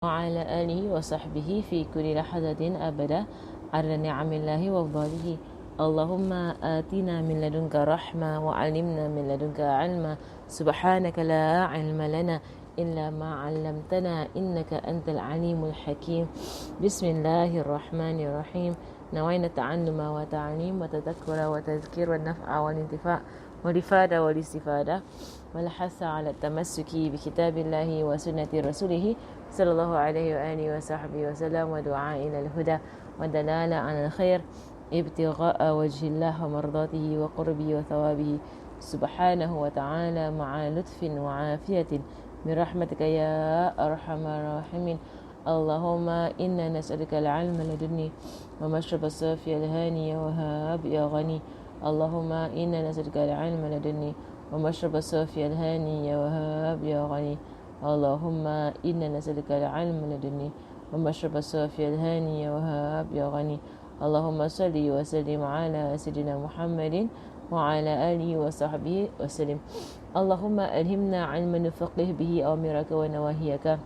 وعلى آله وصحبه في كل لحظة أبدا على نعم الله وفضله. اللهم آتنا من لدنك رحمة وعلمنا من لدنك علما. سبحانك لا علم لنا إلا ما علمتنا إنك أنت العليم الحكيم. بسم الله الرحمن الرحيم. نوينا التعلم وتعليم وتذكر وتذكير والنفع والانتفاع والإفادة والاستفادة والحث على التمسك بكتاب الله وسنة رسوله صلى الله عليه وآله وصحبه وسلم ودعاء إلى الهدى ودلالة على الخير ابتغاء وجه الله ومرضاته وقربه وثوابه سبحانه وتعالى مع لطف وعافية برحمتك يا أرحم الراحمين. اللهم إنا نسألك العلم لدني ومشرب الصافي الهاني وهاب يا غني. اللهم إنا نسألك العلم لدني ومشرب الصافي الهاني وهاب يا غني. اللهم إنا نسألك العلم لدني ومشرب الصافي الهاني وهاب يا غني. اللهم صل وسلم على سيدنا محمد وعلى آله وصحبه وسلم. اللهم ألهمنا علما نفقه به أوامرك ونواهيك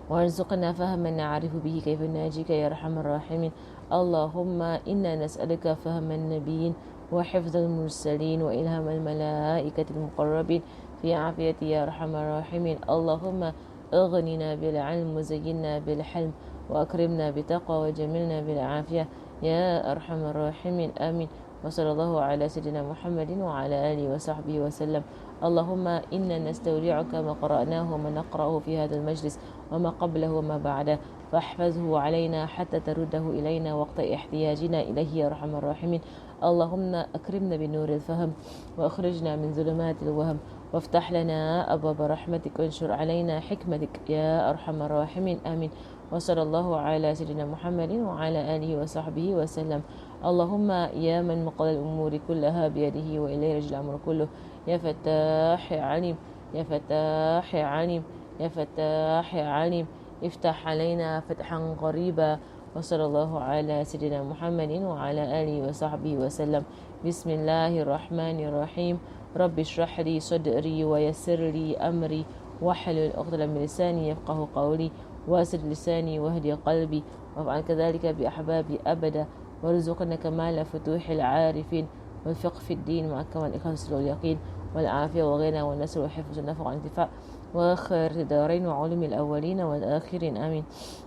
وارزقنا فهما نعرف به كيف ناجيك يا أرحم الراحمين. اللهم إنا نسألك فهم النبيين وحفظ المرسلين وإلهام الملائكة المقربين في عافية يا أرحم الراحمين. اللهم اغننا بالعلم وزينا بالحلم وأكرمنا بتقوى وجملنا بالعافية يا أرحم الراحمين. آمين. وصلى الله على سيدنا محمد وعلى آله وصحبه وسلم. اللهم إنا نستودعك ما قرأناه وما نقرأه في هذا المجلس وما قبله وما بعده فاحفظه علينا حتى ترده إلينا وقت احتياجنا إليه يا أرحم الراحمين. اللهم أكرمنا بنور الفهم وأخرجنا من ظلمات الوهم وافتح لنا أبواب رحمتك وانشر علينا حكمتك يا أرحم الراحمين. آمين. وصلى الله على سيدنا محمد وعلى آله وصحبه وسلم. اللهم يا من مقضى الأمور كلها بيده وإليه رجع الأمر كله يا فتاح يا عليم يا فتاح يا عليم يا فتاح يا عليم افتح علينا فتحا قريبا. وصلى الله على سيدنا محمد وعلى آله وصحبه وسلم. بسم الله الرحمن الرحيم. رب اشرح لي صدري ويسر لي أمري واحلل عقدة من لساني يفقه قولي واسد لساني واهدي قلبي وافعل كذلك بأحبابي أبدا وارزقنا كمال فتوح العارفين والفقه في الدين مع كمال الإخلاص واليقين والعافية والغنى والنسر والحفظ والنفع والانتفاع وخير الدارين وعلوم الأولين والآخرين. آمين.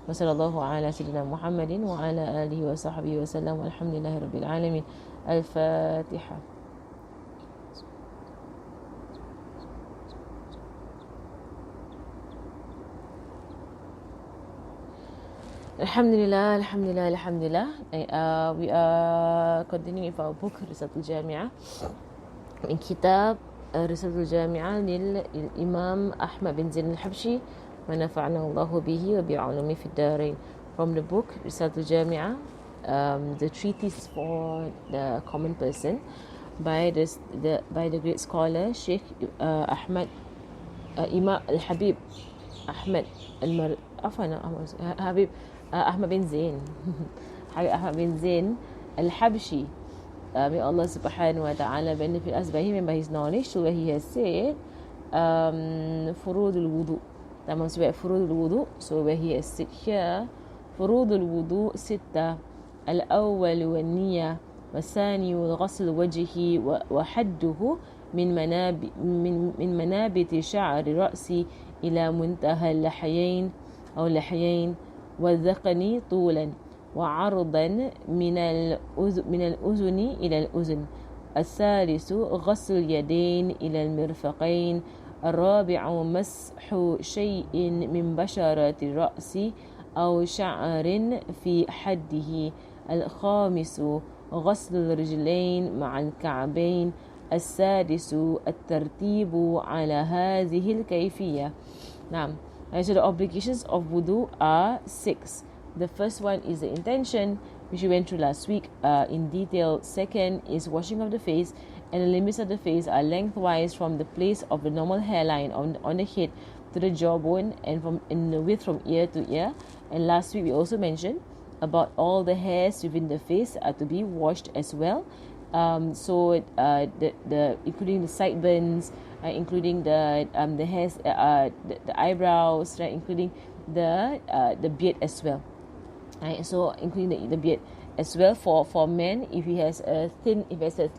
وصلى الله على سيدنا محمد وعلى آله وصحبه وسلم والحمد لله رب العالمين. الفاتحة. Alhamdulillah, Alhamdulillah, Alhamdulillah. We are continuing with our book Risalatul Jami'ah من كتاب رسالة الجامعة للإمام أحمد بن زين الحبشي ونفعنا الله به وبعلومه في الدارين. From the book رسالة الجامعة, the treatise for the common person by the great scholar Sheikh Ahmad Imam Al-Habib Ahmad Habib Ahmad bin Zain Ahmad bin Zain Al-Habshi. May Allah subhanahu wa ta'ala benefit us by him and by his knowledge. So he has said فروض الوضوء. That must be فروض الوضوء. So where he has said here فروض الوضوء ستة. الأول والنية والثاني غسل وجهه وحده من منابت شعر رأسي إلى منتهى اللحيين أو اللحيين والذقن طولا وعرضا من الأذن إلى الأذن. الثالث غسل اليدين إلى المرفقين. الرابع مسح شيء من بشرة الرأس أو شعر في حده. الخامس غسل الرجلين مع الكعبين. السادس الترتيب على هذه الكيفية. نعم. So the obligations of wudu are 6. The first one is the intention, which we went through last week in detail. Second is washing of the face, and the limits of the face are lengthwise from the place of the normal hairline on the head to the jawbone, and in the width from ear to ear. And last week we also mentioned about all the hairs within the face are to be washed as well. The including the sideburns, including the hairs, the eyebrows, right, including the beard as well. Right, so including the beard as well. For men, if he has a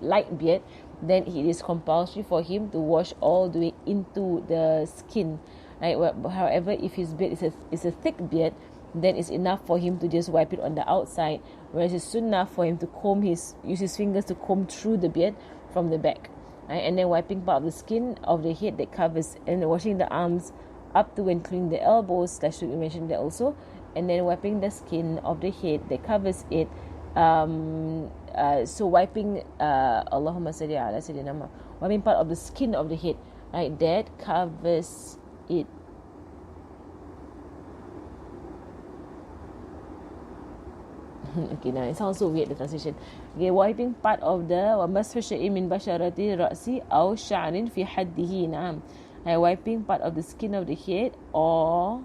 light beard, then it is compulsory for him to wash all the way into the skin. Right. However, if his beard is a thick beard, then it's enough for him to just wipe it on the outside. Whereas it's sunnah for him to use his fingers to comb through the beard from the back. Right, and then wiping part of the skin of the head that covers, and washing the arms up to and including the elbows. We mentioned that also. And then wiping the skin of the head that covers it. So wiping Allahumma salli ala sayyidina Muhammad, wiping part of the skin of the head, right, that covers it. Okay, now it sounds so weird, the translation. Okay, wiping part of the وَمَسْحُ شَيْءٍ مِنْ بَشَرَةِ رَأْسِ أَوْ شَعْرٍ فِي حَدِّهِ. نعم. Wiping part of the skin of the head or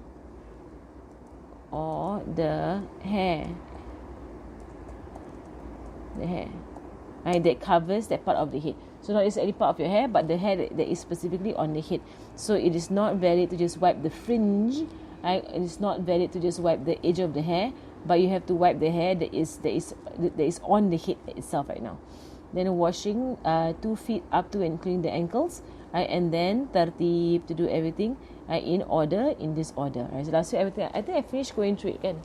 the hair. Right, that covers that part of the head. So not just any part of your hair, but the hair that is specifically on the head. So it is not valid to just wipe the fringe. Right? It is not valid to just wipe the edge of the hair, but you have to wipe the hair that is on the head itself right now. Then washing 2 feet up to and including the ankles, right? And then tartib, to do everything in order, in this order. Right? So last week everything, I think I finished going through it.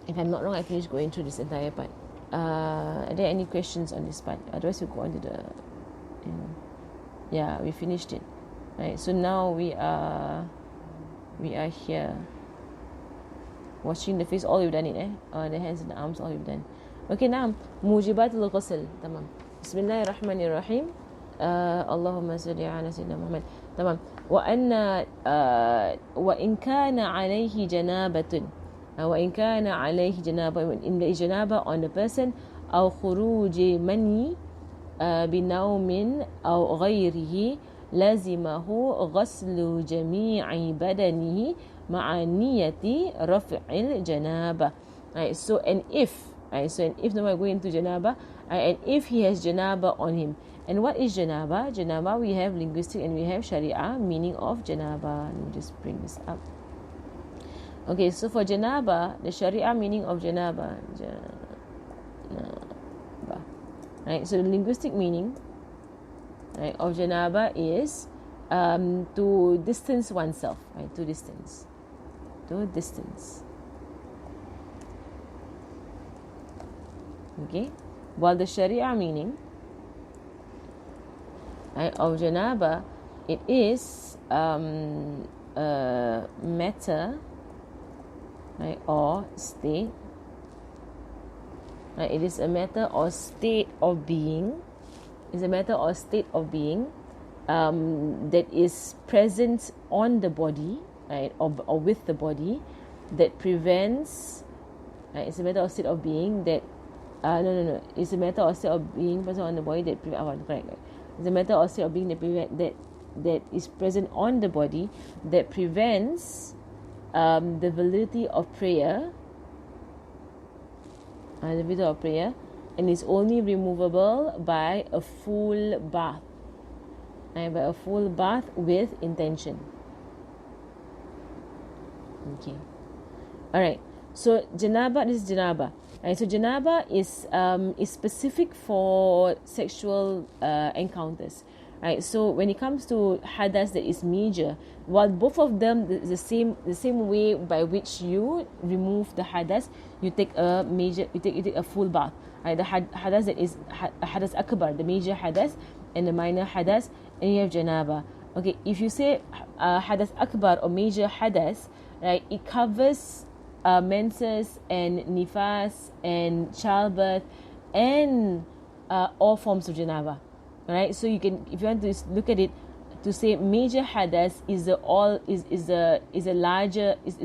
If I'm not wrong, I finished going through this entire part. Are there any questions on this part? Otherwise we'll go on to the yeah, we finished it. Right, so now we are here. Washing the face, all we've done it, the hands and the arms, all we've done. Okay, now mujibatul ghusl. Tamam. Bismillahirrahmanirrahim. Allahumma salli ala sayyidina Muhammad. Tamam. Wa in kana alayhi janabatun. وإن كان عليه جنابة, in the janaba on the person, أو خروج مني بنوم أو غيره لازمه غسل جميع بدنه مع نية رفع الجنابة. Right, so if now we're going to janaba, and if he has janaba on him. And what is janaba? Janaba, we have linguistic and we have sharia meaning of janaba. Let me just bring this up. Okay, so for janaba, the sharia meaning of janaba, right? So the linguistic meaning, right, of janaba is to distance oneself, right? To distance. Okay, while the sharia meaning, right, of janaba, it is matter. Right, or state. Right, it is a matter or state of being. It's a matter or state of being that is present on the body, right, or with the body, that prevents. Right, it's a matter or state of being that. No. It's a matter or state of being present on the body that prevents. Correct. It's a matter or state of being that is present on the body that prevents. The validity of prayer, and is only removable by a full bath, by a full bath with intention. Okay, all right. So janaba, this is janaba. Right, so janaba is specific for sexual encounters. Right, so when it comes to hadas that is major, while both of them the same way by which you remove the hadas, you take a full bath. Right, the hadas that is hadas akbar, the major hadas, and the minor hadas, and you have janaba. Okay, if you say hadas akbar or major hadas, right, it covers menses and nifas and childbirth and all forms of janaba. Right, so you can, if you want to look at it, to say major hadas is a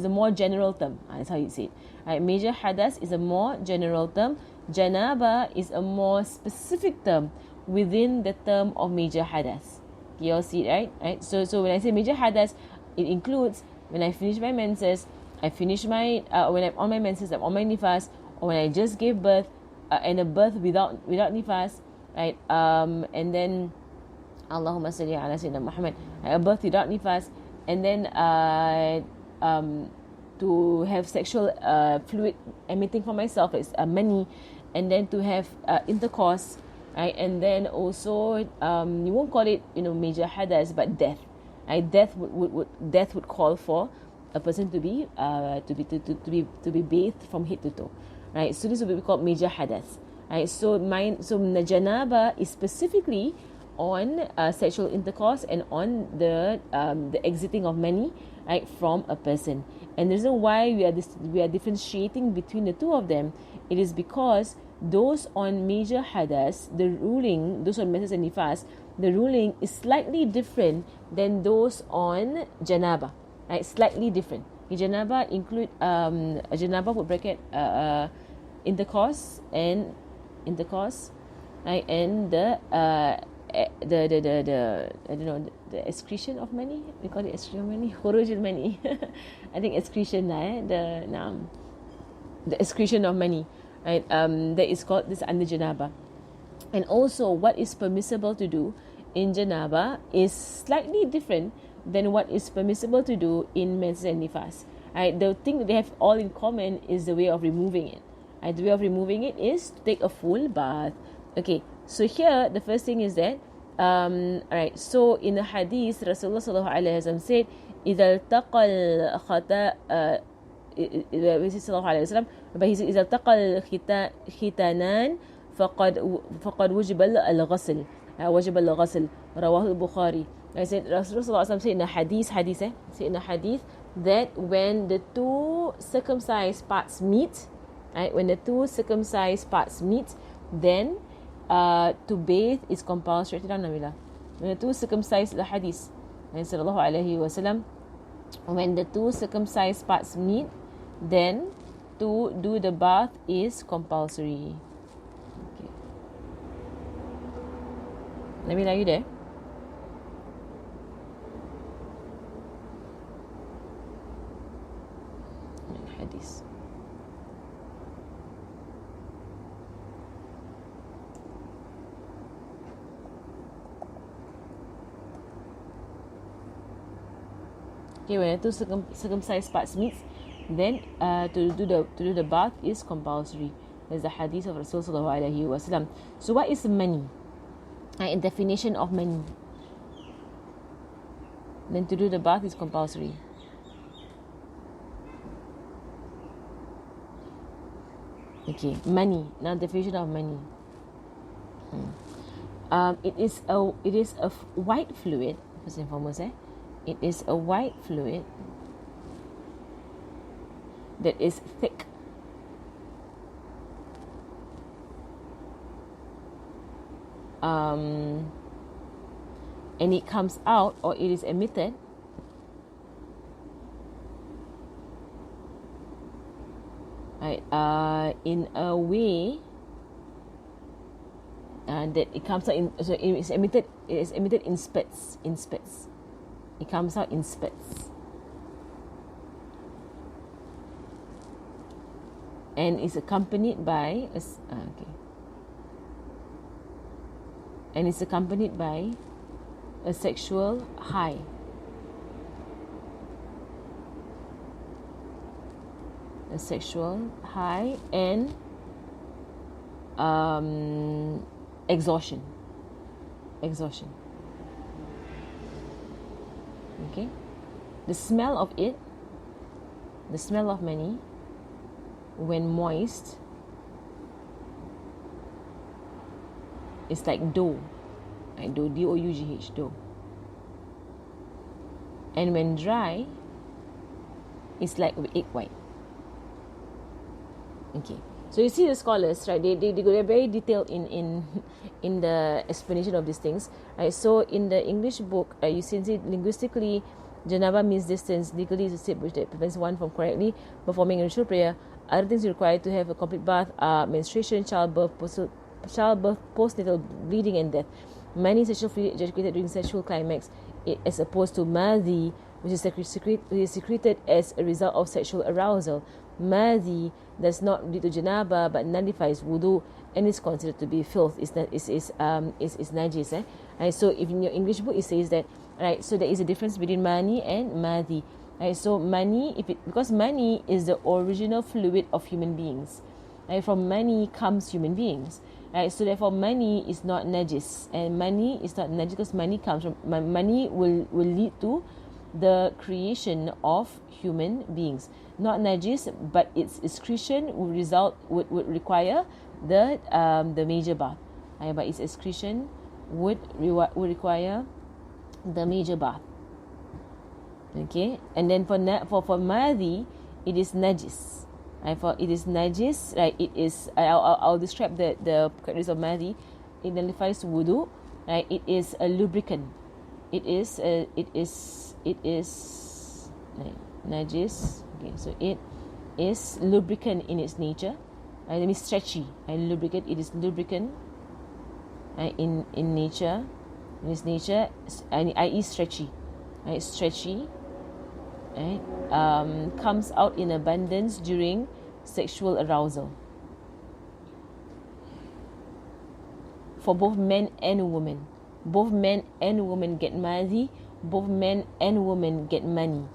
more general term. That's how you say it. Right, major hadas is a more general term. Janaba is a more specific term within the term of major hadas. You all see it, right? So when I say major hadas, it includes when I finish my menses, I finish my when I'm on my menses, I'm on my nifas, or when I just gave birth and a birth without nifas. Right, and then Allahumma salli ala sayyidina Muhammad, a birth without nifas, and then to have sexual fluid emitting from myself is mani, and then to have intercourse, right? And then also you won't call it major hadas, but death, right? Death would call for a person to be bathed from head to toe, right? So this will be called major hadas, right? So janaba is specifically on sexual intercourse and on the exiting of mani, right, from a person. And the reason why we are differentiating between the two of them, it is because those on major hadas, those on menses and nifas, the ruling is slightly different than those on janaba, right? Slightly different. Janaba include janaba would bracket intercourse, right, and the I don't know, the excretion of mani. We call it excretion of mani, khuruj al mani. I think excretion the excretion of mani, right? That is called this under janaba. And also what is permissible to do in janaba is slightly different than what is permissible to do in menses and nifas, right? The thing that they have all in common is the way of removing it, right? The way of removing it is to take a full bath. Okay, so here the first thing is that alright, so in the hadith Rasulullah sallallahu alaihi wasallam said إذا التقى الختانان فقد وجب الغسل رواه البخاري. I said Rasulullah said in a hadith that when the two circumcised parts meet, right, then to bathe is compulsory. When the two circumcised, the hadith, and sallallahu alaihi wasallam, when the two circumcised parts meet, then to do the bath is compulsory. Okay. Nabila, are you there? Hadith. Okay, when the two circumcised parts meet, then to do the bath is compulsory. There's the hadith of Rasulullah sallallahu alaihi wasallam. So what is mani? A definition of mani. Then to do the bath is compulsory. Okay, mani. Now definition of mani. It is a white fluid. First and foremost, it is a white fluid that is thick. And it comes out, or it is emitted, right, in a way that it comes out in. So it is emitted in spits. It comes out in spits. And is accompanied by a sexual high. A sexual high and exhaustion. Okay, the smell of mani when moist is like dough, like dough, D-O-U-G-H, dough. And when dry, it's like egg white. Okay, so you see the scholars, right? They're very detailed in the explanation of these things, right? So in the English book, you see linguistically, janaba means distance. Legally, is a state which prevents one from correctly performing a ritual prayer. Other things required to have a complete bath are menstruation, childbirth, postnatal bleeding, and death. Many sexual fluid ejaculated during sexual climax, as opposed to madhi, which is secreted as a result of sexual arousal. Madhi does not lead to janaba but nullifies wudu and is considered to be filth. Is najis. Right? So if in your English book it says that right? So there is a difference between mani and madhi. Right, so mani, because mani is the original fluid of human beings. Right, from mani comes human beings. Right, so therefore mani is not najis, and mani is not najis because mani comes from mani will lead to the creation of human beings. Not najis, but its excretion would require the major bath. Right, but its excretion would require the major bath. Okay, and then for madhi, it is najis. Right, for it is najis. Right, it is. I'll describe the characteristics of madhi. It nullifies wudu. Right, it is a lubricant. It is right, najis. Okay, so it is lubricant in its nature. Right, that means stretchy. Right, lubricant. It is lubricant. Right, in nature, in its nature, i.e. stretchy. Right, stretchy. Right, comes out in abundance during sexual arousal for both men and women. Both men and women get madhi. Both men and women get mani.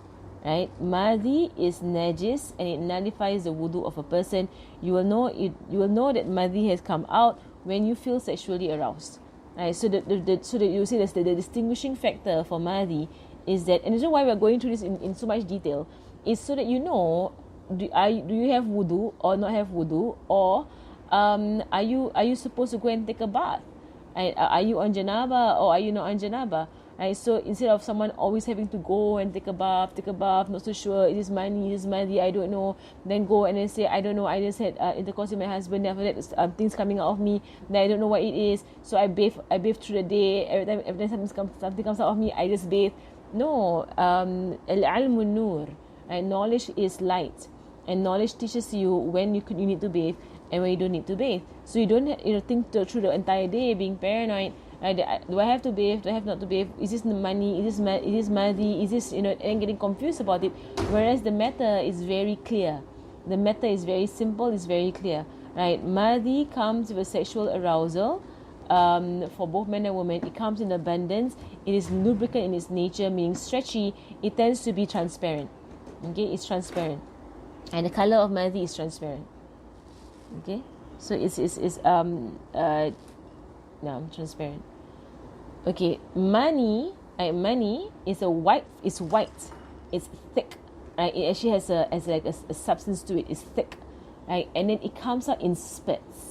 Right, madhi is najis and it nullifies the wudu of a person. You will know that madhi has come out when you feel sexually aroused. Right, so that you see that's the distinguishing factor for madhi is that, and the reason why we're going through this in so much detail is so that you know, do you have wudu or not have wudu, or are you supposed to go and take a bath? Are you on janava or are you not on janava? Right, so instead of someone always having to go and take a bath, not so sure, it is mani, I don't know, then go and then say, I don't know, I just had intercourse with my husband, then after that things coming out of me, then I don't know what it is, so I bathe through the day, every time something comes out of me, I just bathe. No, al-ilmu nur, right? Knowledge is light, and knowledge teaches you when you need to bathe and when you don't need to bathe. So you don't think through the entire day being paranoid. Right? Do I have to bathe? Do I have not to bathe? Is this money? Is this madhi? Is this and getting confused about it? Whereas the matter is very clear. The matter is very simple. It's very clear. Right? Madhi comes with sexual arousal. For both men and women, it comes in abundance. It is lubricant in its nature, meaning stretchy. It tends to be transparent. Okay, it's transparent, and the color of madhi is transparent. Okay, so it's transparent. Okay, mani is white. It's thick. Right, it actually has a substance to it. It's thick, right, and then it comes out in spits.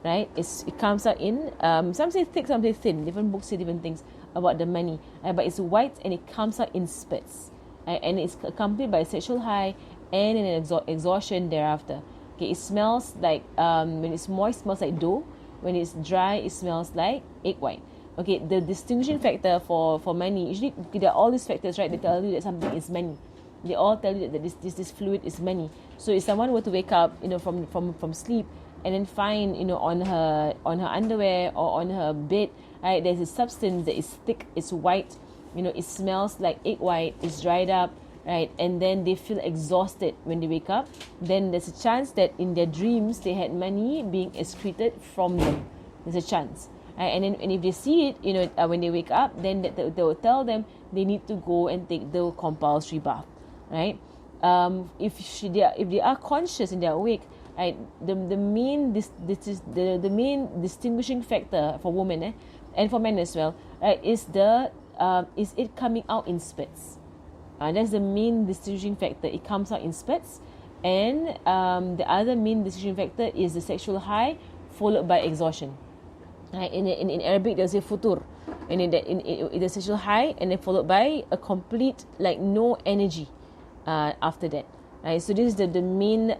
Right, it comes out in some say thick, some say thin. Different books say different things about the mani, but it's white and it comes out in spits, and it's accompanied by a sexual high and an exhaustion thereafter. Okay, it smells like when it's moist, it smells like dough. When it's dry, it smells like egg white. Okay, the distinguishing factor for mani, usually there are all these factors, right? They tell you that something is mani. They all tell you that this fluid is mani. So if someone were to wake up, from sleep and then find, on her underwear or on her bed, right, there's a substance that is thick, it's white, it smells like egg white, it's dried up, right, and then they feel exhausted when they wake up, then there's a chance that in their dreams they had mani being excreted from them. There's a chance. Right, and if they see it, when they wake up, then they will tell them they need to go and take the compulsory bath, right? If they are conscious and they are awake, right, the main distinguishing factor for women and for men as well, right, is it coming out in spits. That's the main distinguishing factor. It comes out in spits, and the other main distinguishing factor is the sexual high followed by exhaustion. Right, in Arabic there's a futur, and in the sexual high, and then followed by a complete no energy after that. Right, so this is the main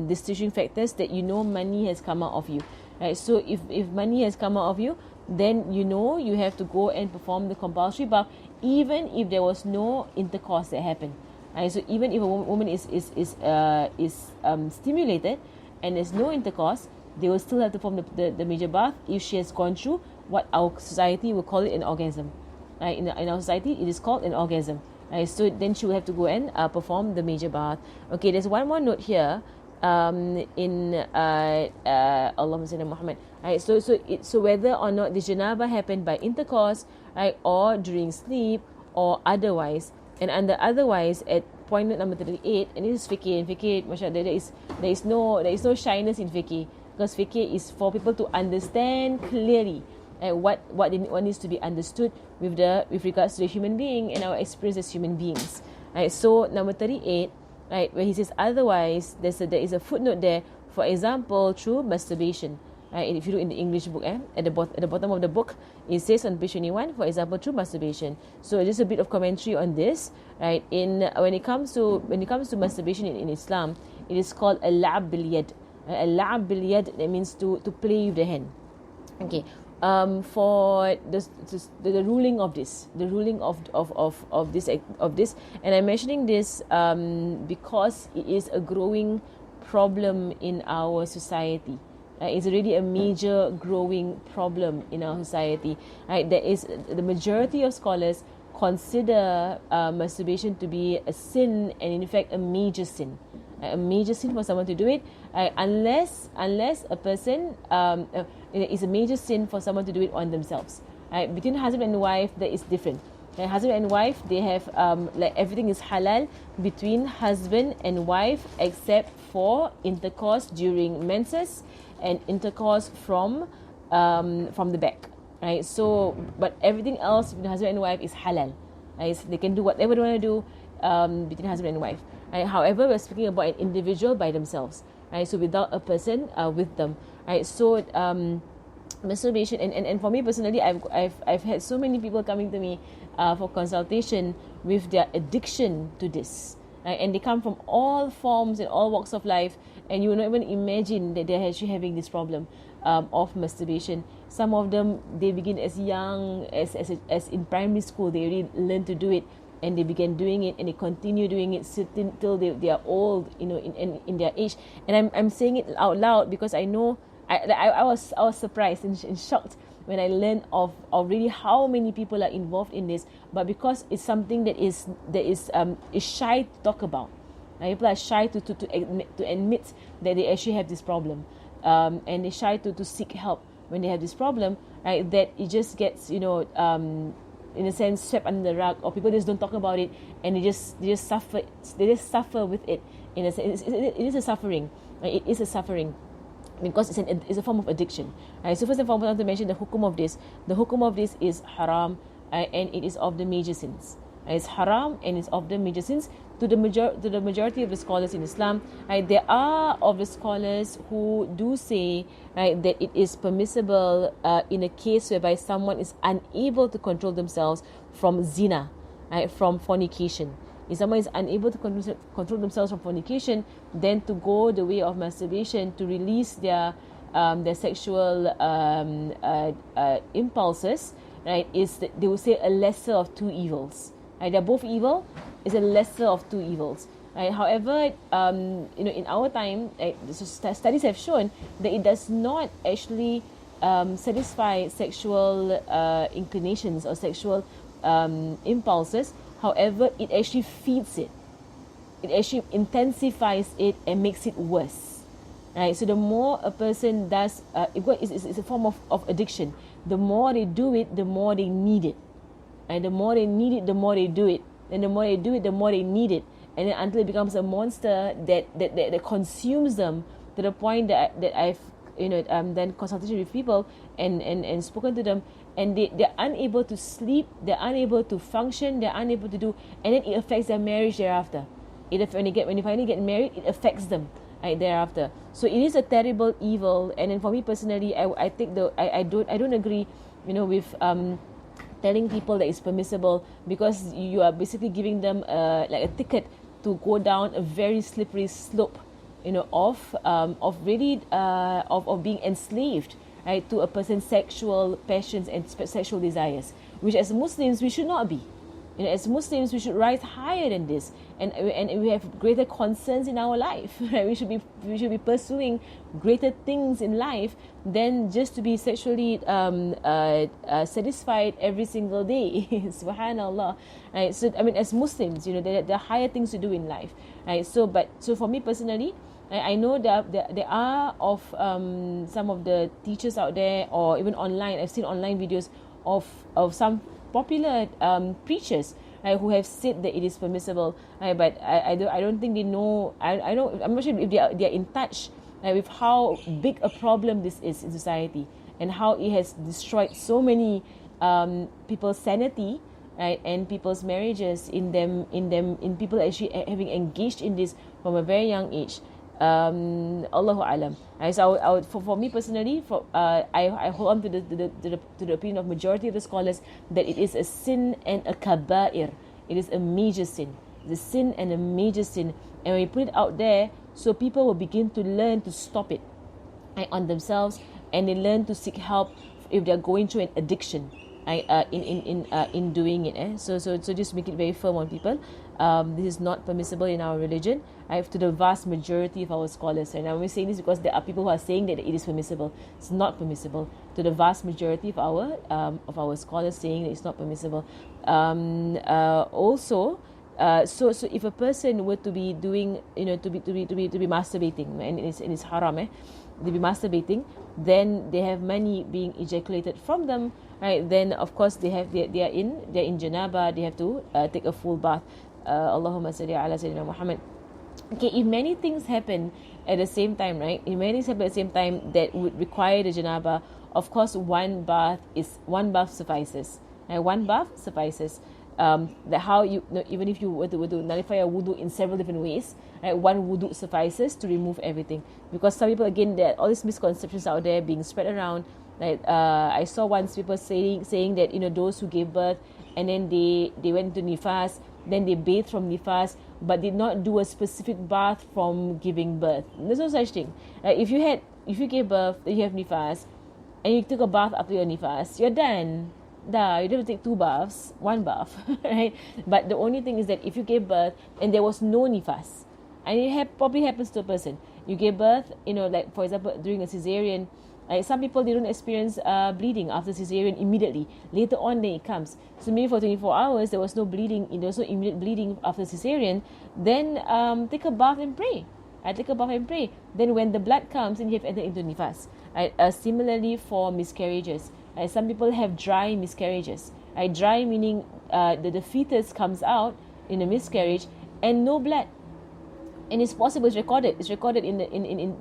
distinguishing factors that mani has come out of you. Right, so if mani has come out of you, then you have to go and perform the compulsory bath, even if there was no intercourse that happened. Right, so even if a woman is stimulated and there's no intercourse, they will still have to perform the major bath if she has gone through what our society will call it an orgasm. Right, in our society it is called an orgasm. Right, so then she will have to go and perform the major bath. Okay, there's one more note here. In Allahumma salli Muhammad. Right, so whether or not the janaba happened by intercourse, right, or during sleep, or otherwise. And under otherwise, at point number 38, and this is fiqh, and fiqh, mashallah, there is no shyness in fiqh, because fiqh is for people to understand clearly what needs to be understood with regards to the human being and our experience as human beings. Right, so number 38, right, where he says otherwise, there is a footnote there. For example, through masturbation. Right, if you look in the English book, at the bottom of the book, it says on page 21, for example, through masturbation. So just a bit of commentary on this. Right, when it comes to masturbation in Islam, it is called al-la'ab bil-yad. Al-la'ab bil-yad, that means to play with the hand. Okay. For the ruling of this, and I'm mentioning this because it is a growing problem in our society. It's already a major growing problem in our society. Right, the majority of scholars consider masturbation to be a sin, and in fact a major sin. A major sin for someone to do it, unless a person it's a major sin for someone to do it on themselves. Right? Between husband and wife, that is different. Husband and wife, they have like everything is halal between husband and wife, except for intercourse during menses and intercourse from the back. Right? So, but everything else between husband and wife is halal. Right? So they can do whatever they want to do between husband and wife. Right? However, we're speaking about an individual by themselves. Right? So without a person with them. Right? So masturbation, and for me personally, I've had so many people coming to me for consultation with their addiction to this. Right? And they come from all forms and all walks of life, and you will not even imagine that they're actually having this problem of masturbation. Some of them, they begin as young as in primary school. They already learn to do it, and they began doing it, and they continue doing it till they are old, in their age. And I'm saying it out loud because I know I was surprised and shocked when I learned of really how many people are involved in this. But because it's something that is shy to talk about, people are shy to admit that they actually have this problem, and they're shy to seek help when they have this problem. Right, that it just gets in a sense swept under the rug, or people just don't talk about it, and they just suffer. They just suffer with it. In a sense, it is a suffering. Right? It is a suffering, because it's a form of addiction. Right? So first and foremost, I want to mention the hukum of this. The hukum of this is haram, and it is of the major sins. It's haram and it's of the major sins to the majority of the scholars in Islam. Right? There are of the scholars who do say, right, that it is permissible in a case whereby someone is unable to control themselves from zina, right, from fornication. If someone is unable to control themselves from fornication, then to go the way of masturbation to release their sexual impulses, right, is that they will say a lesser of two evils. Right, they're both evil. It's a lesser of two evils. Right? However, in our time, studies have shown that it does not actually satisfy sexual inclinations or sexual impulses. However, it actually feeds it. It actually intensifies it and makes it worse. Right? So the more a person does, it's a form of addiction. The more they do it, the more they need it. And the more they need it, the more they do it. And the more they do it, the more they need it. And then until it becomes a monster that consumes them, to the point that I've done consultation with people and spoken to them, and they're unable to sleep, they're unable to function, they're unable to do, and then it affects their marriage thereafter. When you finally get married, it affects them right thereafter. So it is a terrible evil. And then for me personally, I don't agree, with telling people that it's permissible, because you are basically giving them like a ticket to go down a very slippery slope, of really of being enslaved, right, to a person's sexual passions and sexual desires, which as Muslims we should not be. As Muslims, we should rise higher than this, and we have greater concerns in our life. Right? We should be pursuing greater things in life than just to be sexually satisfied every single day. Subhanallah. Right? So as Muslims, there are higher things to do in life. Right? So for me personally, I know that there are of some of the teachers out there, or even online. I've seen online videos of some popular preachers, who have said that it is permissible, but I don't think they know. I'm not sure if they are in touch with how big a problem this is in society, and how it has destroyed so many people's sanity, right, and people's marriages in people actually having engaged in this from a very young age. Allahu alam. Right, so I would, for me personally, I hold on to the opinion of majority of the scholars that it is a sin and a kaba'ir. It is a major sin. It's a sin and a major sin, and when we put it out there, so people will begin to learn to stop it, right, on themselves, and they learn to seek help if they're going through an addiction, in doing it. So just make it very firm on people. This is not permissible in our religion. To the vast majority of our scholars, and I'm saying this because there are people who are saying that it is permissible. It's not permissible. To the vast majority of our scholars saying that it's not permissible. Also, so if a person were to be doing, to be masturbating, and it's haram, to be masturbating, then they have money being ejaculated from them, right? Then of course they are in Janava. They have to take a full bath. Allahumma salli ala Sayyidina Muhammad. Okay, if many things happen at the same time, right? If many things happen at the same time that would require the Janaba, of course one bath suffices. And one bath suffices. That how even if you were to nullify a wudu in several different ways, right, one wudu suffices to remove everything. Because some people, again, there are all these misconceptions out there being spread around. Like I saw once people saying that those who gave birth and then they went to nifas, then they bathed from nifas, but did not do a specific bath from giving birth. There's no such thing. If you gave birth, you have nifas, and you took a bath after your nifas, you're done. You don't have to take 2 baths, 1 bath, right? But the only thing is that if you gave birth and there was no nifas, and it probably happens to a person, you gave birth, like for example during a cesarean. Some people, they don't experience bleeding after cesarean immediately. Later on, then it comes. So maybe for 24 hours, there was no bleeding. There was no immediate bleeding after cesarean. Then take a bath and pray. Take a bath and pray. Then when the blood comes, then you have entered into nifas. Similarly for miscarriages. Some people have dry miscarriages. Dry meaning the fetus comes out in a miscarriage and no blood. And it's possible, it's recorded in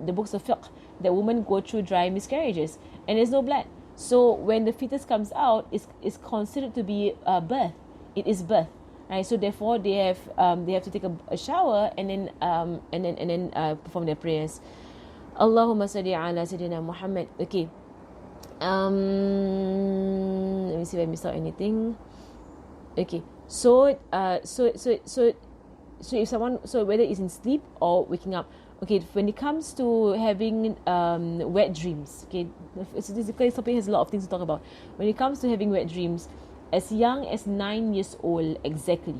the books of Fiqh that women go through dry miscarriages and there's no blood. So when the fetus comes out, it's considered to be birth. It is birth, right? So therefore they have to take a shower and then perform their prayers. Allahumma salli ala Sayyidina Muhammad. Okay. Let me see if I missed out anything. Okay. So if someone, whether it's in sleep or waking up, okay, when it comes to having wet dreams, okay, this topic has a lot of things to talk about. When it comes to having wet dreams, as young as 9 years old exactly,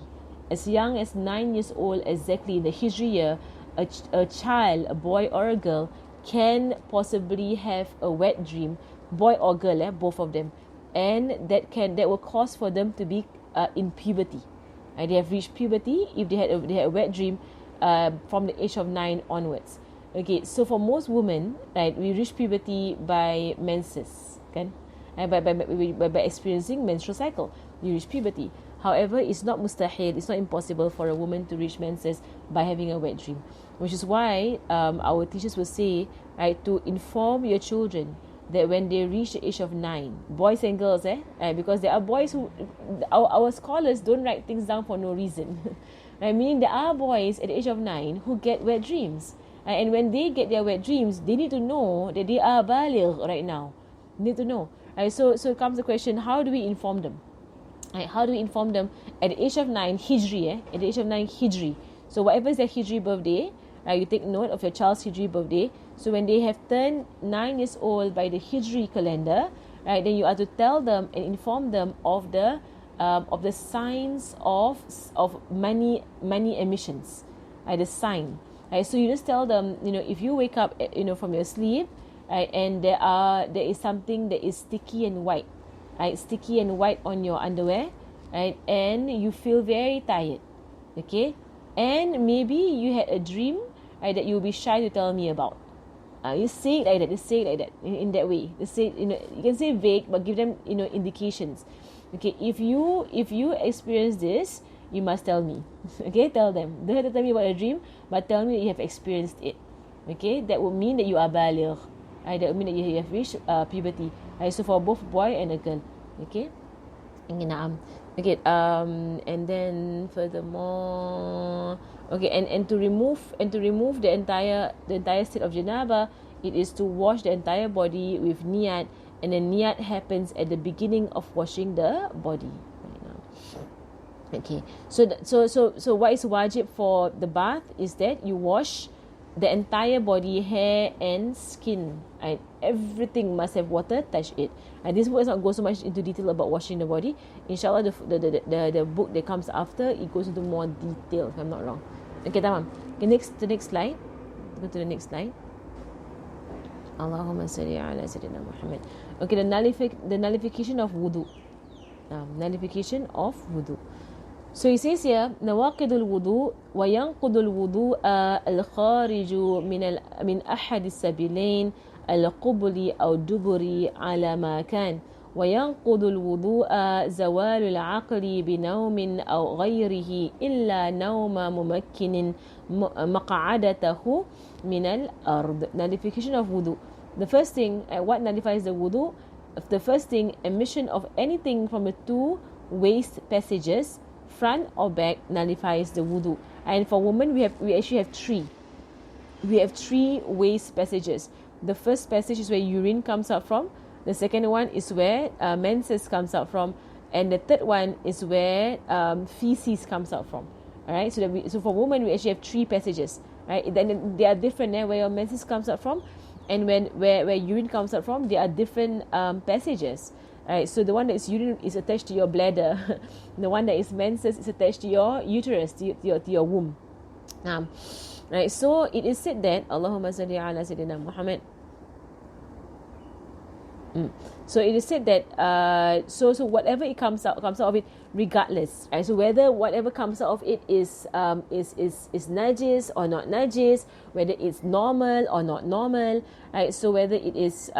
in the Hijri year, a child, a boy or a girl, can possibly have a wet dream, boy or girl, both of them, and that will cause for them to be in puberty. They have reached puberty if they had a wet dream from the age of 9 onwards. Okay, so for most women, right, we reach puberty by menses, kan? By experiencing menstrual cycle, you reach puberty. However, it's not mustahil, it's not impossible for a woman to reach menses by having a wet dream, which is why our teachers will say, right, to inform your children that when they reach the age of 9, boys and girls, because there are boys who, our scholars don't write things down for no reason. Right? Meaning there are boys at the age of 9 who get wet dreams. And when they get their wet dreams, they need to know that they are baligh right now. They need to know. Right? So comes the question, how do we inform them? Right? How do we inform them at the age of 9 Hijri? At the age of 9 Hijri. So whatever is their Hijri birthday, you take note of your child's Hijri birthday. So when they have turned 9 years old by the Hijri calendar, right, then you are to tell them and inform them of the signs of money emissions, right, the sign. Right, so you just tell them, if you wake up, from your sleep, right, and there is something that is sticky and white, right, sticky and white on your underwear, right, and you feel very tired, okay, and maybe you had a dream, right, that you'll be shy to tell me about. You say it like that. You say it like that in that way. You say, you can say vague, but give them, indications. Okay, if you experience this, you must tell me. Okay, tell them. Don't have to tell me about a dream, but tell me that you have experienced it. Okay, that would mean that you are baligh. That would mean that you have reached puberty. So for both boy and a girl. Okay. Okay, and then furthermore, okay, and to remove the entire state of janaba, it is to wash the entire body with niyat, and the niyat happens at the beginning of washing the body. Right now. Okay, so what is wajib for the bath is that you wash the entire body, hair and skin, and everything must have water touch it. And this book does not go so much into detail about washing the body. Inshallah, the book that comes after, it goes into more detail, if I'm not wrong. Okay, tamam. Okay, the next slide. Go to the next slide. Allahumma salli ala Sayyidina Muhammad. Okay, the nullification of wudu. Nullification of wudu. So he says here, نواقض الوضوء وينقض الوضوء الخارج من أحد السبيلين القبل أو دبر على ما كان، وينقض الوضوء زوال العقل بنوم أو غيره إلا نوم ممكن مقعدته من الأرض. Nullification of wudu. The first thing, what nullifies the wudu? The first thing, emission of anything from the two waste passages, front or back, nullifies the wudu. And for women, we actually have three. We have three waste passages. The first passage is where urine comes out from. The second one is where menses comes out from, and the third one is where feces comes out from. All right. So for women, we actually have three passages. Right. Then they are different. Where your menses comes out from, and where urine comes out from, there are different passages. Right, so the one that is urine is attached to your bladder. The one that is menses is attached to your uterus, to your womb. Right, so it is said that Allahumma salli ala Sayyidina Muhammad. So it is said that so whatever it comes out of it, regardless. Right, so whether whatever comes out of it is najis or not najis, whether it's normal or not normal. Right, so whether it is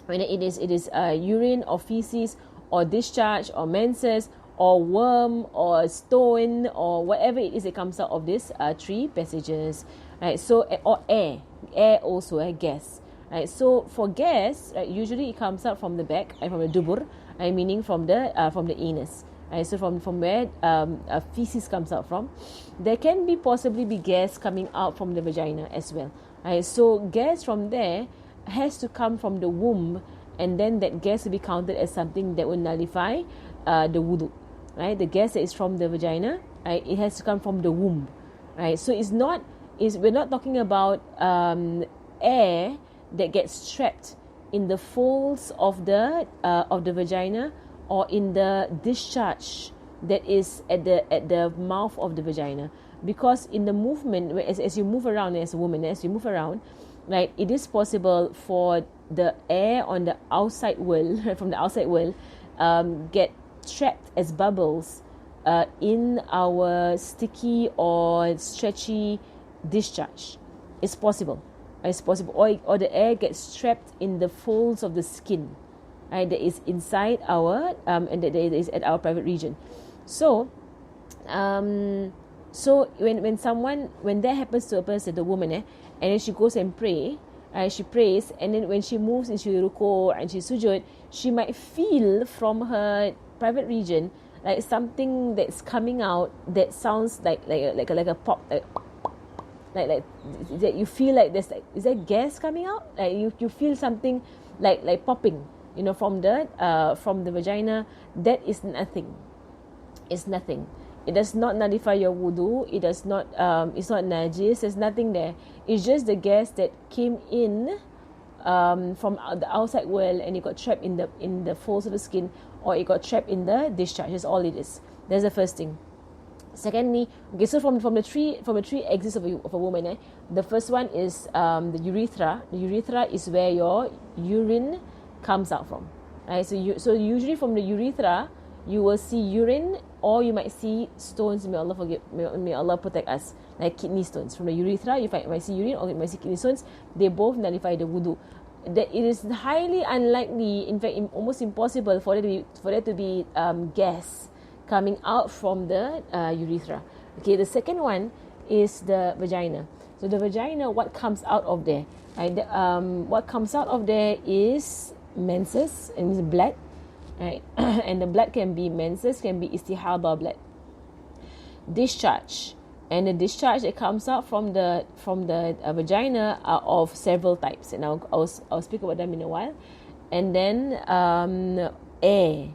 urine or feces or discharge or menses or worm or stone or whatever it is that comes out of these three passages, right? So or air also, gas, right? So for gas, right, usually it comes out from the back, from the dubur, meaning from the anus, right? So from where feces comes out from. There can possibly be gas coming out from the vagina as well, right? So gas from there has to come from the womb, and then that gas will be counted as something that will nullify the wudu, right? The gas that is from the vagina, right, it has to come from the womb, right? So we're not talking about air that gets trapped in the folds of the vagina or in the discharge that is at the mouth of the vagina, because in the movement, as you move around as a woman, as you move around, right, it is possible for the air on the outside world, from the outside world, get trapped as bubbles in our sticky or stretchy discharge. It's possible. Or the air gets trapped in the folds of the skin, right, that is inside our and that is at our private region. So when that happens to a person, the woman, and then she goes and she prays, and then when she moves into ruku and she sujud, she might feel from her private region like something that's coming out that sounds like a pop, like that you feel like there's like, is there gas coming out? Like you feel something like popping, from the vagina. That is nothing. It's nothing. It does not nullify your wudu. It does not. It's not najis. There's nothing there. It's just the gas that came in from the outside world, and it got trapped in the folds of the skin, or it got trapped in the discharge. That's all it is. That's the first thing. Secondly, okay, so from the three exits of a woman, the first one is the urethra. The urethra is where your urine comes out from, right? So usually from the urethra, you will see urine, or you might see stones. May Allah protect us, like kidney stones. From the urethra, you might see urine, or you might see kidney stones. They both nullify the wudu. That it is highly unlikely, in fact, almost impossible for there to be gas coming out from the urethra. Okay, the second one is the vagina. So the vagina, what comes out of there? Right? What comes out of there is menses, and it's blood. Right? And the blood can be menses, can be istihada blood. Discharge, and the discharge that comes out from the vagina are of several types, and I'll speak about them in a while. And then air,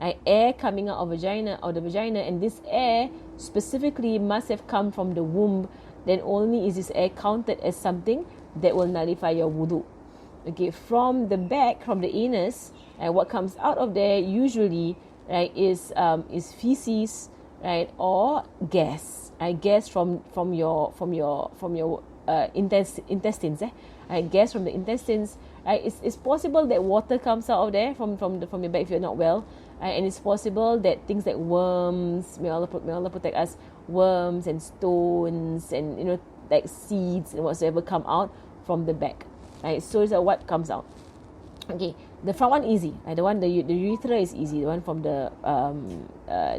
right? Air coming out of vagina or the vagina, and this air specifically must have come from the womb. Then only is this air counted as something that will nullify your wudu. Okay, from the back, from the anus, right, what comes out of there usually, right, is feces, right, or gas. Gas from your intestines. Gas from the intestines. It's possible that water comes out of there from your back if you're not well. And it's possible that things like worms, may Allah protect us, worms and stones and like seeds and whatsoever come out from the back. Right, so it's what comes out. Okay, the front one easy. Right, the urethra is easy. The one from the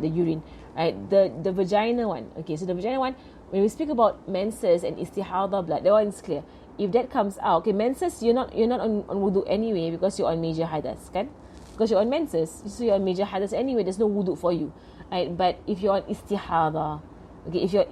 urine. Right, the vagina one. Okay, so the vagina one, when we speak about menses and istihada blood, that one is clear. If that comes out, okay, menses, you're not on wudu anyway because you're on major hadas, kan? Because you're on menses, so you're on major hadas anyway. There's no wudu for you, right? But if you're on istihada, okay, if you're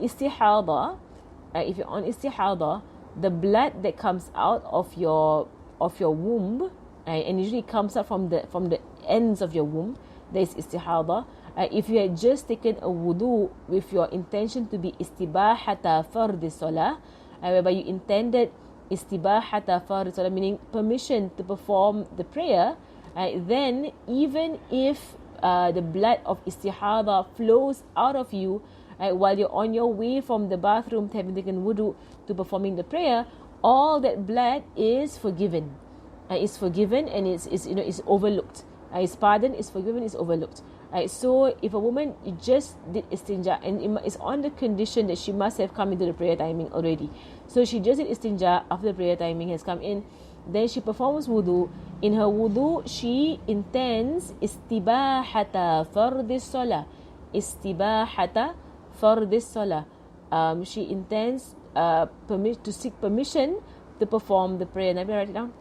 on istihada, the blood that comes out of your womb, right, and usually comes out from the ends of your womb, there is istihada. If you had just taken a wudu with your intention to be istibahata fardhi salah, whereby you intended istibahata fardhi salah, meaning permission to perform the prayer, then even if the blood of istihada flows out of you while you're on your way from the bathroom to having taken wudu to performing the prayer, all that blood is forgiven. It's forgiven and it's overlooked. It's pardoned, it's forgiven, it's overlooked. So if a woman just did istinja, and it's on the condition that she must have come into the prayer timing already. So she just did istinja after the prayer timing has come in. Then she performs wudu. In her wudu, she intends istibahata fardhi salah. Istibahata fardhi salah. She intends to seek permission to perform the prayer. Nabi, write it down.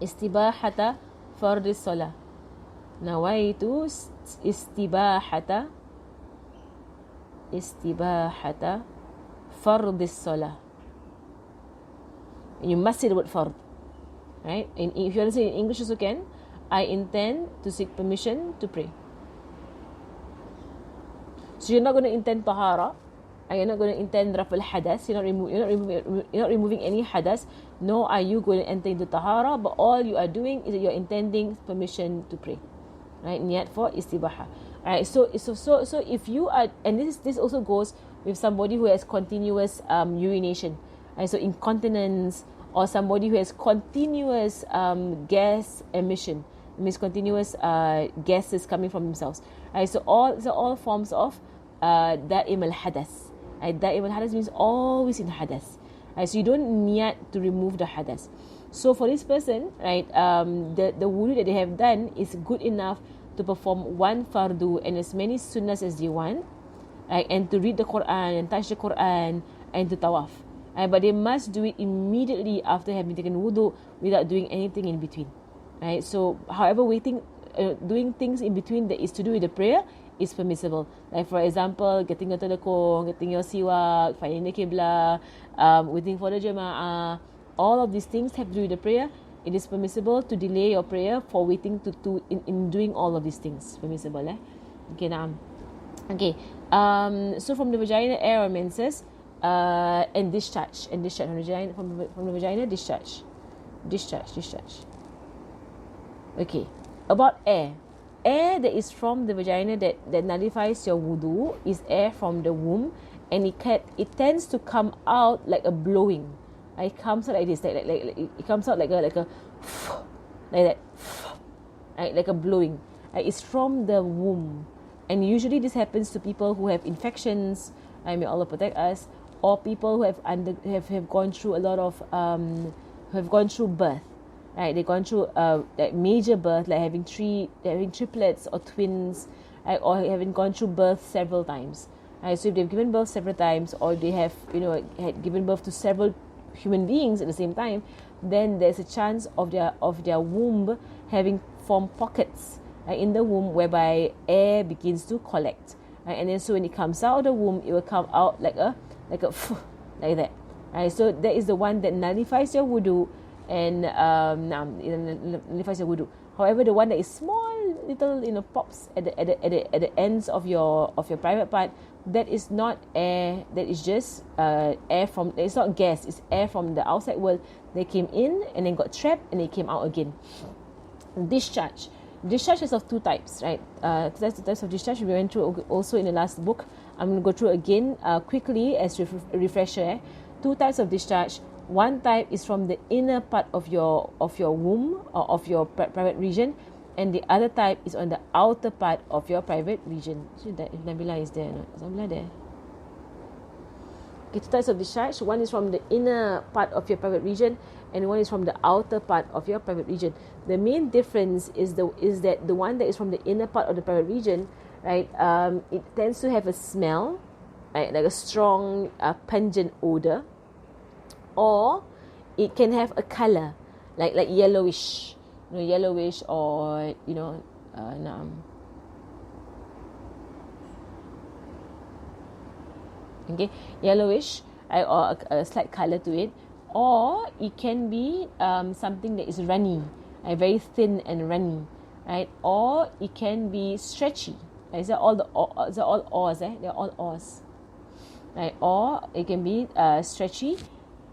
Istibahata fardhi salah. Nawaitu istibahata fardhi salah. You must say the word fard, right? And if you want to say in English also can. I intend to seek permission to pray. So you're not going to intend tahara. You're not going to intend rafal hadas. You're not removing any hadas. Nor are you going to enter into tahara. But all you are doing is that you're intending permission to pray. Right, niyat for istibaha. Alright, so if you are, and this also goes with somebody who has continuous urination, right? So incontinence, or somebody who has continuous gas emission, means continuous gases coming from themselves. Right, so all forms of da'im al hadas. Right, da'im al hadas means always in hadas. Right, so you don't niyat to remove the hadas. So for this person, right, the wudu that they have done is good enough to perform one fardu and as many sunnahs as they want, right, and to read the Quran and touch the Quran and to tawaf. Right, but they must do it immediately after having taken wudu without doing anything in between. Right, so however doing things in between that is to do with the prayer is permissible. Like for example, getting your telekong, getting your siwak, finding the qibla, waiting for the jama'ah. All of these things have to do with the prayer. It is permissible to delay your prayer for waiting in doing all of these things. Permissible, Okay, now. Okay. So from the vagina, air or menses, and discharge. From the vagina, discharge. Okay. About air. Air that is from the vagina that nullifies your wudu is air from the womb, and it tends to come out like a blowing. It comes out like this, like it comes out like a like that, right, like a blowing. It's from the womb, and usually this happens to people who have infections. May Allah protect us, or people who have gone through a lot of have gone through birth. Right, they've gone through like major birth, like having triplets or twins. right, or having gone through birth several times. Right? So if they've given birth several times, or they have, had given birth to several human beings at the same time, then there's a chance of their womb having formed pockets, right, in the womb, whereby air begins to collect. Right? And then so when it comes out of the womb, it will come out like a like that. Right? So that is the one that nullifies your wudu, and nullifies your wudu. However, the one that is small, little, pops at the ends of your private part, that is not air. That is just air from. It's not gas. It's air from the outside world. They came in and then got trapped and they came out again. Discharge. Discharge is of two types, right? Two types of discharge we went through also in the last book. I'm going to go through again quickly as a refresher. Two types of discharge. One type is from the inner part of your womb or of your private region, and the other type is on the outer part of your private region. So that if Nabila is there, no? Is Nabila there? Okay, two types of discharge. One is from the inner part of your private region, and one is from the outer part of your private region. The main difference is that the one that is from the inner part of the private region, right? It tends to have a smell, right, like a strong, pungent odor, or it can have a color, like yellowish, yellowish, or okay, yellowish, right, or a slight color to it, or it can be something that is runny, right, very thin and runny, right, or it can be stretchy. Right? Is that all oars? They're all oars, right? Or it can be stretchy,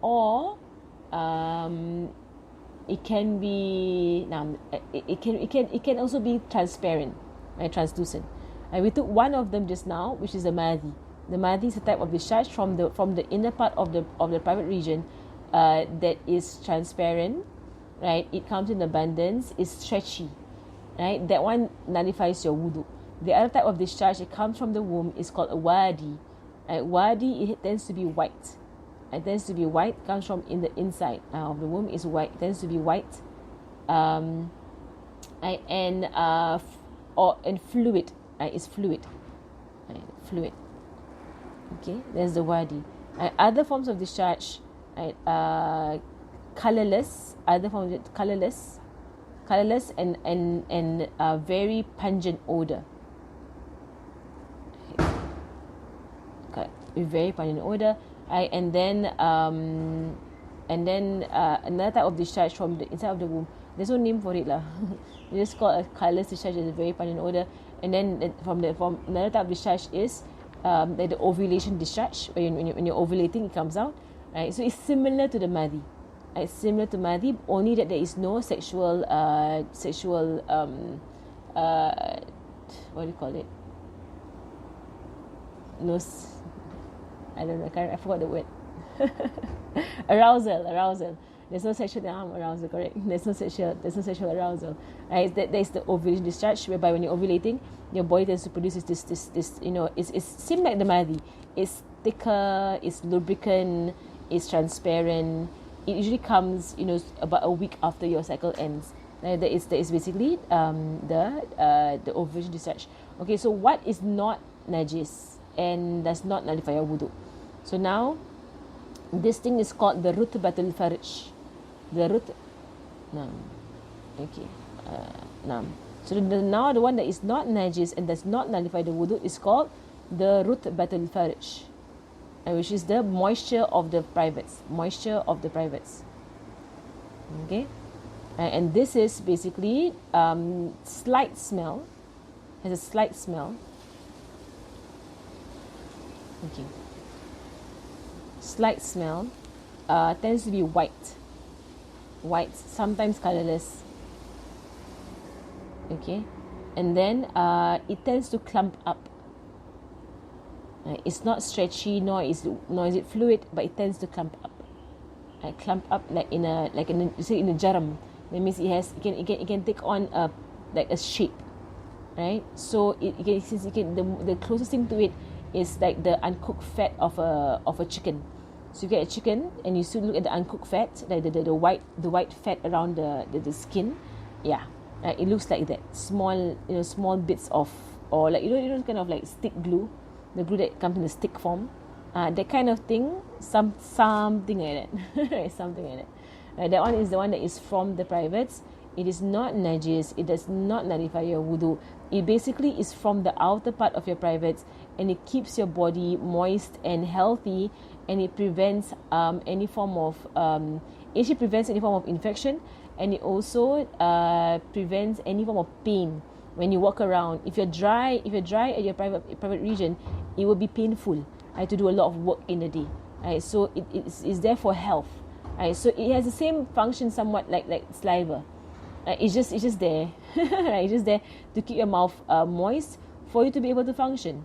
or it can be it can also be transparent, right, translucent. And we took one of them just now, which is the madhi. The madhi is a type of discharge from the inner part of the private region that is transparent, right? It comes in abundance, is stretchy, right? That one nullifies your wudu. The other type of discharge, it comes from the womb, is called a wadi. Right? Wadi, it tends to be white. It tends to be white, comes from in the inside of the womb, is white. It tends to be white, and fluid. It's fluid, right? Fluid. Okay, there's the wadi. Other forms of discharge, right? Colorless. Other forms of colorless, and very pungent odor. Okay, very pungent odor. And then another type of discharge from the inside of the womb. There's no name for it lah. They just call a colorless discharge. It's a very pungent odor. And then from another type of discharge is the ovulation discharge. When you're ovulating, it comes out. Right. So it's similar to the madhi. It's similar to madhi, only that there is no sexual what do you call it? No. I don't know. I forgot the word. Arousal. There's no sexual arousal. Correct. There's no sexual arousal. Right. That is the ovulation discharge, whereby when you're ovulating, your body tends to produce this. It's seems like the madhi. It's thicker. It's lubricant. It's transparent. It usually comes, about a week after your cycle ends. That is basically the ovulation discharge. Okay. So what is not najis and does not nullify your wudu? So now, this thing is called the rutbatul farj. So now the one that is not najis and does not nullify the wudu is called the rutbatul farj, which is the moisture of the privates. Okay, and this is basically slight smell. Has a slight smell. Okay. Slight smell, tends to be white, sometimes colorless. Okay, and then it tends to clump up. It's not stretchy, nor is it fluid, but it tends to clump up. Clump up like in a jaram. That means it can take on a shape, right? So the closest thing to it is like the uncooked fat of a chicken. So you get a chicken and you still look at the uncooked fat, like the white fat around the skin. Yeah, it looks like that. Small bits of or like kind of like stick glue, the glue that comes in the stick form, that kind of thing, something like that, right? Something like that. That one is the one that is from the privates. It is not najis. It does not nullify your wudu. It basically is from the outer part of your privates, and it keeps your body moist and healthy, and it prevents any form of infection, and it also prevents any form of pain when you walk around. If you're dry at your private region, it will be painful. I had to do a lot of work in a day. Right? So it's there for health. Right? So it has the same function somewhat like saliva. It's just there. Right? It's just there to keep your mouth moist for you to be able to function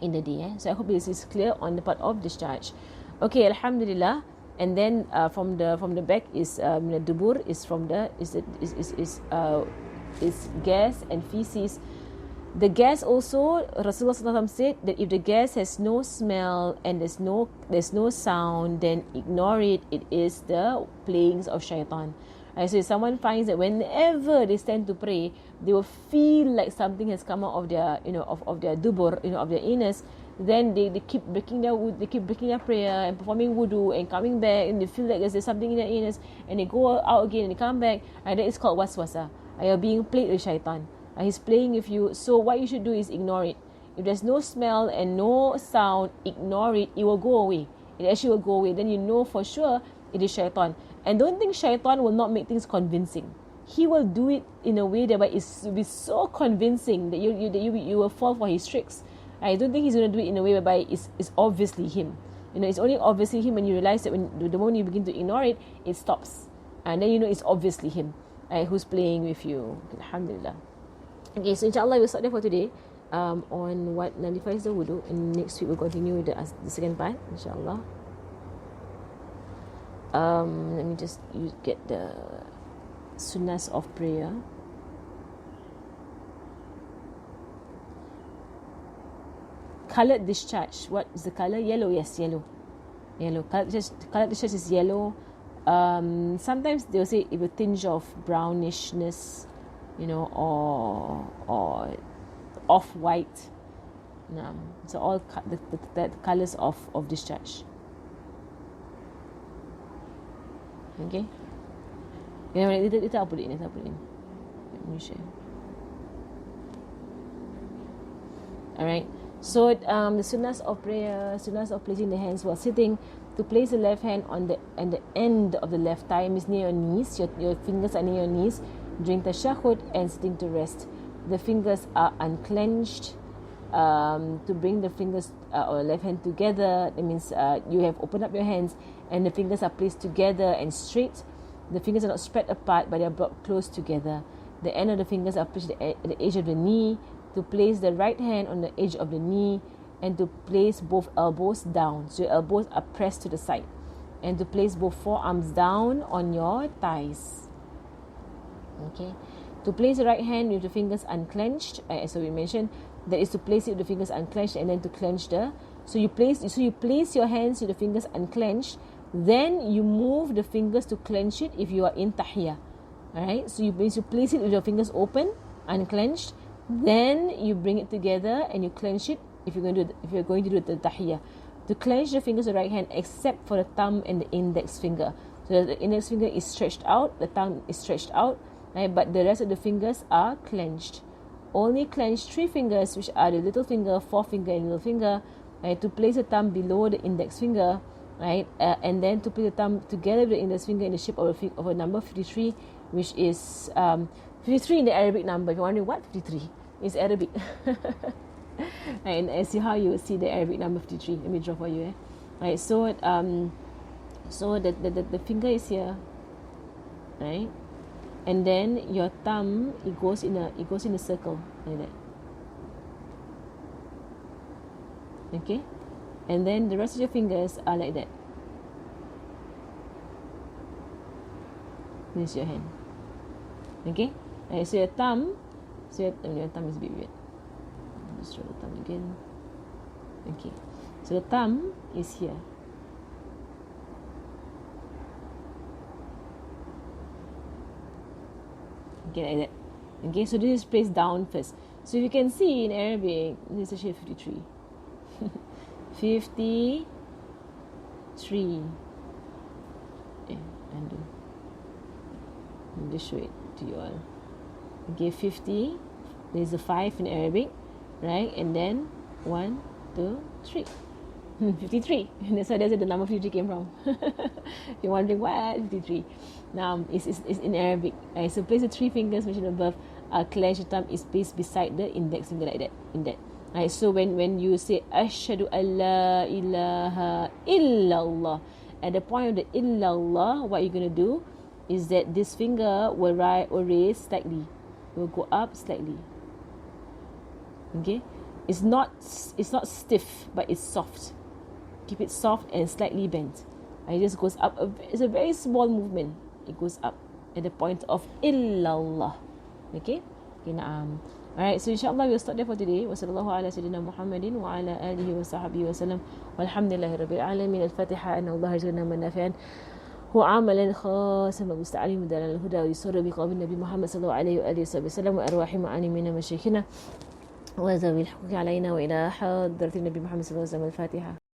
in the day. So I hope this is clear on the part of discharge. Okay, alhamdulillah. And then from the back is the dubur is from the is gas and feces. The gas also, Rasulullah SAW said that if the gas has no smell and there's no sound, then ignore it. It is the playings of shaitan. So if someone finds that whenever they stand to pray, they will feel like something has come out of their of their dubur, of their anus, then they keep breaking their prayer and performing wudu and coming back, and they feel like there's something in their anus, and they go out again and they come back, and that is called waswasa. You're being played with shaitan. He's playing with you. So what you should do is ignore it. If there's no smell and no sound, ignore it. It will go away. It actually will go away. Then you know for sure it is shaitan. And don't think shaitan will not make things convincing. He will do it in a way that it will be so convincing that you will fall for his tricks. I don't think he's going to do it in a way whereby it's obviously him. It's only obviously him when you realize that the moment you begin to ignore it, it stops. And then it's obviously him who's playing with you. Alhamdulillah. Okay, so inshallah we'll start there for today on what nullifies the wudu, and next week we'll continue with the second part, inshallah. Let me just get the sunnahs of prayer. Coloured discharge. What is the colour? Yellow. Yes, yellow. Coloured discharge is yellow. Sometimes they'll say it will tinge of brownishness, or off-white. So all the colours of discharge. Okay. Later I'll put it in. Let me share. Alright. So the sunnahs of prayer, sunnahs of placing the hands while sitting. To place the left hand on the end of the left thigh, means near your knees. Your fingers are near your knees during tashahhud and sitting to rest. The fingers are unclenched. To bring the fingers or left hand together, that means you have opened up your hands and the fingers are placed together and straight. The fingers are not spread apart, but they are brought close together. The end of the fingers are placed at the edge of the knee. To place the right hand on the edge of the knee, and to place both elbows down. So your elbows are pressed to the side. And to place both forearms down on your thighs. Okay. To place the right hand with the fingers unclenched, as we mentioned, that is to place it with the fingers unclenched and then to clench so you place your hands with the fingers unclenched, then you move the fingers to clench it if you are in tahiyya. Alright, so you place it with your fingers open, unclenched, then you bring it together and you clench it if you're going to do the tahiyya. To clench the fingers of the right hand, except for the thumb and the index finger. So the index finger is stretched out, the thumb is stretched out, right? But the rest of the fingers are clenched. Only clench 3 fingers, which are the little finger, forefinger, and middle finger, right? To place the thumb below the index finger, right? And then to place the thumb together with the index finger in the shape of a number 53, which is 53 in the Arabic number. If you're wondering what 53 is Arabic. And I see how you see the Arabic number 53. Let me draw for you. Right, so the finger is here, right? And then your thumb, it goes in a circle like that. Okay, and then the rest of your fingers are like that. This is your hand. Okay, right, so your thumb is a bit weird. Let's draw the thumb again. Okay, so the thumb is here. Okay, like that. Okay, so this is placed down first. So if you can see in Arabic, this is actually 53. 53. Undo. I'll just show it to you all. Okay, 50. There's a 5 in Arabic, right? And then 1, 2, 3. 53. That's why that's where the number 53 came from. You're wondering what? 53. Now, it's in Arabic. Right? So place the 3 fingers mentioned above. Clenched thumb is placed beside the index finger like that. In that. Right? So when you say Ashhadu an la ilaha illallah, at the point of the illallah, what you're going to do is that this finger will raise slightly. It will go up slightly. Okay? It's not stiff, but it's soft. Keep it soft and slightly bent. And it just goes up. It's a very small movement. It goes up at the point of illallah. Okay? Okay, na'am. Alright, so insyaAllah we'll stop there for today. Wa sallallahu ala sayyidina Muhammadin wa ala alihi wa sahbihi wa sallam. Walhamdulillahi rabbil alamin. Al-Fatiha. Anna Allah jana manafi'an. هو عملا خاصا مستعلم دلال الهدى ويسر بقول النبي محمد صلى الله عليه وآله وسلم وأرواح معاني من مشايخنا وذوي الحقوق علينا وإلى حضرة النبي محمد صلى الله عليه وسلم. الفاتحة.